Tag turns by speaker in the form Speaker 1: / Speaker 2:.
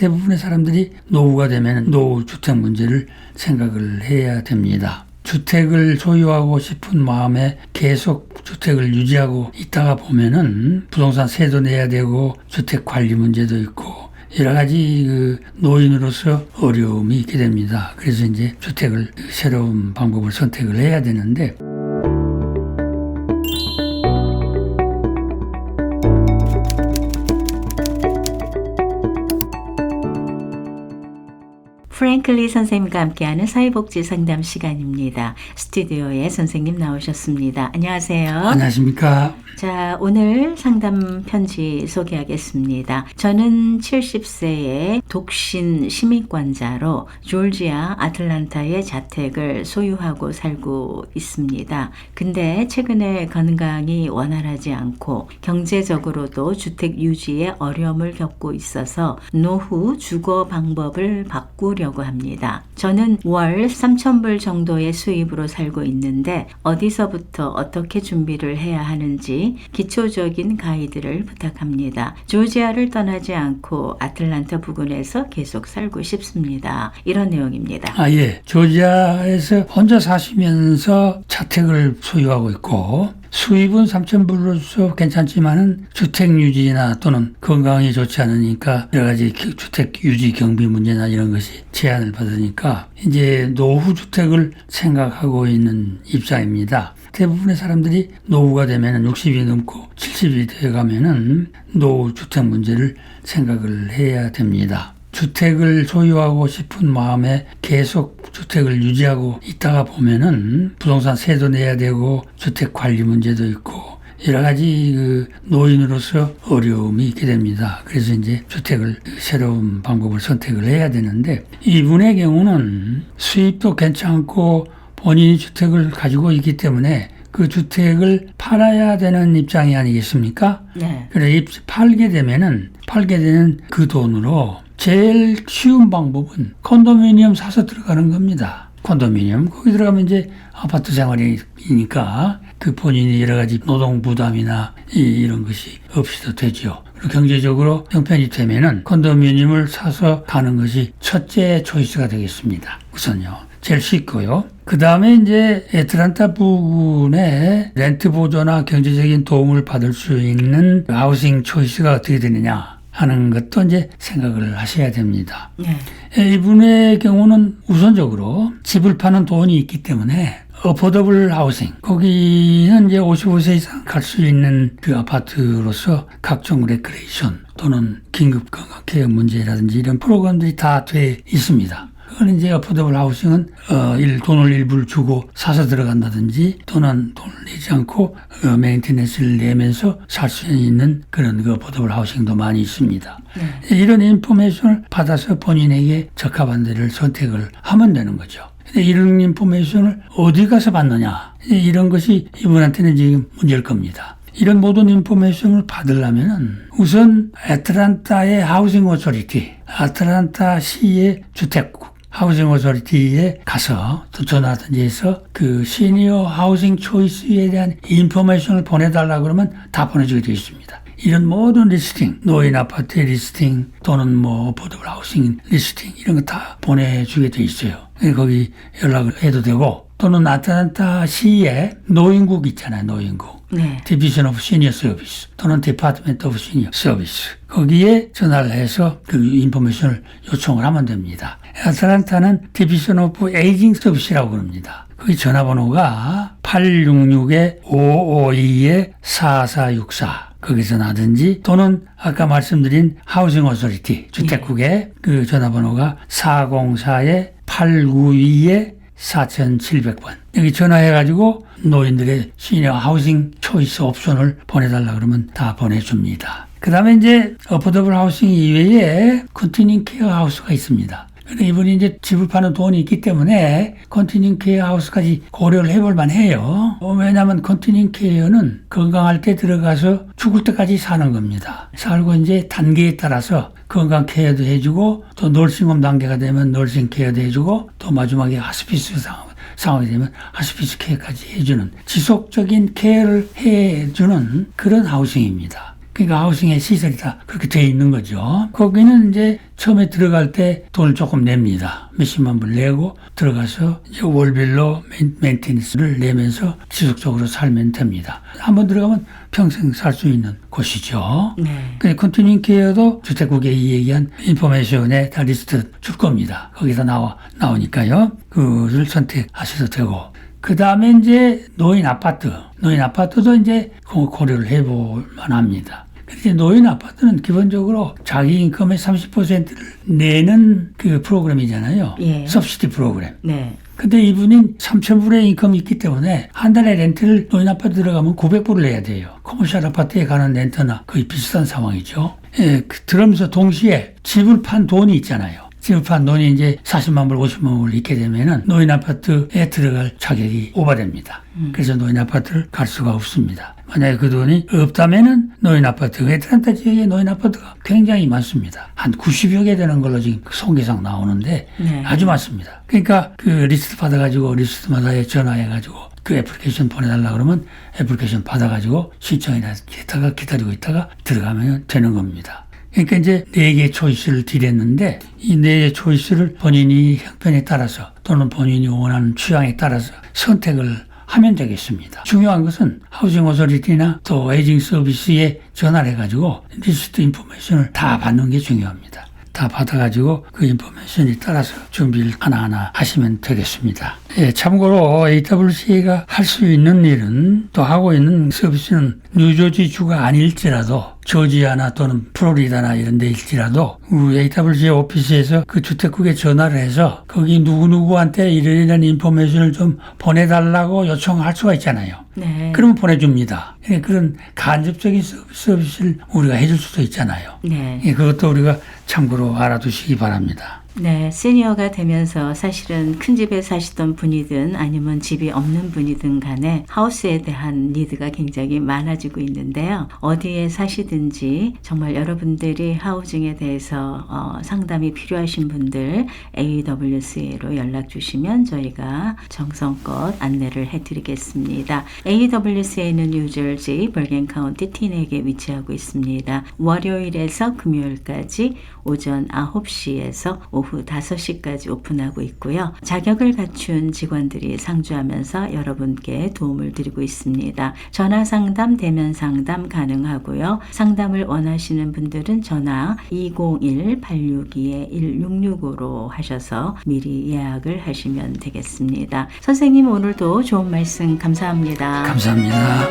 Speaker 1: 대부분의 사람들이 노후가 되면 노후 주택 문제를 생각을 해야 됩니다. 주택을 소유하고 싶은 마음에 계속 주택을 유지하고 있다가 보면은 부동산 세도 내야 되고 주택 관리 문제도 있고 여러 가지 노인으로서 어려움이 있게 됩니다. 그래서 이제 주택을 새로운 방법을 선택을 해야 되는데
Speaker 2: 프랭클리 선생님과 함께하는 사회복지 상담 시간입니다. 스튜디오에 선생님 나오셨습니다. 안녕하세요.
Speaker 1: 안녕하십니까.
Speaker 2: 자, 오늘 상담 편지 소개하겠습니다. 저는 70세의 독신 시민권자로 조지아 아틀란타의 자택을 소유하고 살고 있습니다. 근데 최근에 건강이 원활하지 않고 경제적으로도 주택 유지에 어려움을 겪고 있어서 노후 주거 방법을 바꾸려고 합니다. 저는 월 3,000불 정도의 수입으로 살고 있는데 어디서부터 어떻게 준비를 해야 하는지 기초적인 가이드를 부탁합니다. 조지아를 떠나지 않고 아틀란타 부근에서 계속 살고 싶습니다. 이런 내용입니다.
Speaker 1: 예. 조지아에서 혼자 사시면서 자택을 소유하고 있고 수입은 3,000불로서 괜찮지만은 주택 유지나 또는 건강이 좋지 않으니까 여러 가지 주택 유지 경비 문제나 이런 것이 제한을 받으니까 이제 노후 주택을 생각하고 있는 입장입니다. 대부분의 사람들이 노후가 되면 60이 넘고 70이 되어 가면은 노후 주택 문제를 생각을 해야 됩니다. 주택을 소유하고 싶은 마음에 계속 주택을 유지하고 있다가 보면은 부동산 세도 내야 되고 주택 관리 문제도 있고 여러 가지 노인으로서 어려움이 있게 됩니다. 그래서 이제 주택을 새로운 방법을 선택을 해야 되는데 이분의 경우는 수입도 괜찮고 본인이 주택을 가지고 있기 때문에 그 주택을 팔아야 되는 입장이 아니겠습니까?
Speaker 2: 네.
Speaker 1: 그래 팔게 되는 그 돈으로 제일 쉬운 방법은 컨도미니엄 사서 들어가는 겁니다. 컨도미니엄 거기 들어가면 이제 아파트 생활이니까 그 본인이 여러 가지 노동 부담이나 이런 것이 없이도 되죠. 그리고 경제적으로 형편이 되면은 컨도미니엄을 사서 가는 것이 첫째 초이스가 되겠습니다. 우선요. 제일 쉽고요. 그 다음에 이제 애틀란타 부근에 렌트 보조나 경제적인 도움을 받을 수 있는 하우싱 초이스가 어떻게 되느냐 하는 것도 이제 생각을 하셔야 됩니다.
Speaker 2: 네.
Speaker 1: 이분의 경우는 우선적으로 집을 파는 돈이 있기 때문에 어포더블 하우싱 거기는 이제 55세 이상 갈 수 있는 그 아파트로서 각종 레크레이션 또는 긴급 건강 케어 문제라든지 이런 프로그램들이 다 돼 있습니다. 그건 이제 어포더블 하우싱은 돈을 일부를 주고 사서 들어간다든지 또는 돈을 내지 않고 메인테넌스를 내면서 살 수 있는 그런 어포더블 하우싱도 많이 있습니다. 네. 이런 인포메이션을 받아서 본인에게 적합한 데를 선택을 하면 되는 거죠. 근데 이런 인포메이션을 어디 가서 받느냐 이런 것이 이분한테는 지금 문제일 겁니다. 이런 모든 인포메이션을 받으려면 우선 애틀란타의 하우싱 오소리티, 아틀란타 시의 주택국 하우싱 오소리티에 가서 또 전화든지 해서 그 시니어 하우싱 초이스에 대한 인포메이션을 보내달라 그러면 다 보내주게 되어 있습니다. 이런 모든 리스팅, 노인 아파트의 리스팅 또는 어포더블 하우싱 리스팅 이런 거 다 보내주게 되어 있어요. 거기 연락을 해도 되고 또는 아틀란타 시에 노인국 있잖아요. 노인국.
Speaker 2: 네.
Speaker 1: 디비전 오브 시니어 서비스 또는 디파트먼트 오브 시니어 서비스 거기에 전화를 해서 그 인포메이션을 요청을 하면 됩니다. 아틀란타는 디비전 오브 에이징 서비스라고 그럽니다. 거기 전화번호가 866-552-4464 거기서 나든지 또는 아까 말씀드린 하우싱 오소리티 주택국의 그 전화번호가 404-892-4700번 여기 전화해가지고 노인들의 시니어 하우싱 초이스 옵션을 보내달라 그러면 다 보내줍니다. 그 다음에 이제 어포더블 하우싱 이외에 컨티닝 케어 하우스가 있습니다. 이분이 이제 집을 파는 돈이 있기 때문에 컨티닝 케어 하우스까지 고려를 해볼 만해요. 왜냐하면 컨티닝 케어는 건강할 때 들어가서 죽을 때까지 사는 겁니다. 살고 이제 단계에 따라서 건강 케어도 해주고 또 널싱홈 단계가 되면 널싱 케어도 해주고 또 마지막에 하스피스 상황이 되면 하스피스 케어까지 해주는 지속적인 케어를 해주는 그런 하우싱입니다. 그러니까 하우싱의 시설이 다 그렇게 돼 있는 거죠. 거기는 이제 처음에 들어갈 때 돈을 조금 냅니다. 몇십만 불 내고 들어가서 이제 월별로 메인테너스를 내면서 지속적으로 살면 됩니다. 한번 들어가면 평생 살 수 있는 곳이죠.
Speaker 2: 네.
Speaker 1: 컨티뉴잉 케어도 주택국에 이 얘기한 인포메이션에 다 리스트 줄 겁니다. 거기서 나오니까요. 그를 선택하셔도 되고. 그 다음에 이제 노인 아파트도 이제 고려를 해볼 만합니다. 근데 노인 아파트는 기본적으로 자기 인컴의 30%를 내는 그 프로그램이잖아요.
Speaker 2: 예.
Speaker 1: 서브시디 프로그램.
Speaker 2: 네.
Speaker 1: 근데 이분이 3,000불의 인컴이 있기 때문에 한 달에 렌트를 노인 아파트 들어가면 900불을 내야 돼요. 커머셜 아파트에 가는 렌트나 거의 비슷한 상황이죠. 예, 그러면서 동시에 집을 판 돈이 있잖아요. 집을 판 돈이 이제 40만 불, 50만 불 있게 되면은 노인 아파트에 들어갈 자격이 오버됩니다. 그래서 노인 아파트를 갈 수가 없습니다. 만약에 그 돈이 없다면은 노인 아파트, 애틀랜타 지역에 노인 아파트가 굉장히 많습니다. 한 90여 개 되는 걸로 지금 통계상 나오는데
Speaker 2: 네.
Speaker 1: 아주 많습니다. 그러니까 그 리스트 받아가지고 리스트마다 전화해가지고 그 애플리케이션 보내달라 그러면 애플리케이션 받아가지고 신청이나 기다리고 있다가 들어가면 되는 겁니다. 그러니까 이제 4개의 초이스를 드렸는데 이 4개의 초이스를 본인이 형편에 따라서 또는 본인이 원하는 취향에 따라서 선택을 하면 되겠습니다. 중요한 것은 하우징 오소리티나 또 에이징 서비스에 전화를 해가지고 리스트 인포메이션을 다 받는 게 중요합니다. 다 받아가지고 그 인포메이션에 따라서 준비를 하나하나 하시면 되겠습니다. 예, 참고로 AWC가 할 수 있는 일은 또 하고 있는 서비스는 뉴저지주가 아닐지라도 조지아나 또는 플로리다나 이런 데일지라도 AWC 오피스에서 그 주택국에 전화를 해서 거기 누구누구한테 이런 인포메이션을 좀 보내달라고 요청할 수가 있잖아요.
Speaker 2: 네.
Speaker 1: 그러면 보내줍니다. 그런 간접적인 서비스를 우리가 해줄 수도 있잖아요.
Speaker 2: 네.
Speaker 1: 그것도 우리가 참고로 알아두시기 바랍니다.
Speaker 2: 네, 시니어가 되면서 사실은 큰 집에 사시던 분이든 아니면 집이 없는 분이든 간에 하우스에 대한 니드가 굉장히 많아지고 있는데요. 어디에 사시든지 정말 여러분들이 하우징에 대해서 상담이 필요하신 분들 AWC로 연락 주시면 저희가 정성껏 안내를 해드리겠습니다. AWC는 뉴저지 벌겐 카운티 티넥에 위치하고 있습니다. 월요일에서 금요일까지 오전 9시에서 오후 5시까지 오픈하고 있고요. 자격을 갖춘 직원들이 상주하면서 여러분께 도움을 드리고 있습니다. 전화 상담, 대면 상담 가능하고요. 상담을 원하시는 분들은 전화 201-862-1665로 하셔서 미리 예약을 하시면 되겠습니다. 선생님 오늘도 좋은 말씀 감사합니다.
Speaker 1: 감사합니다.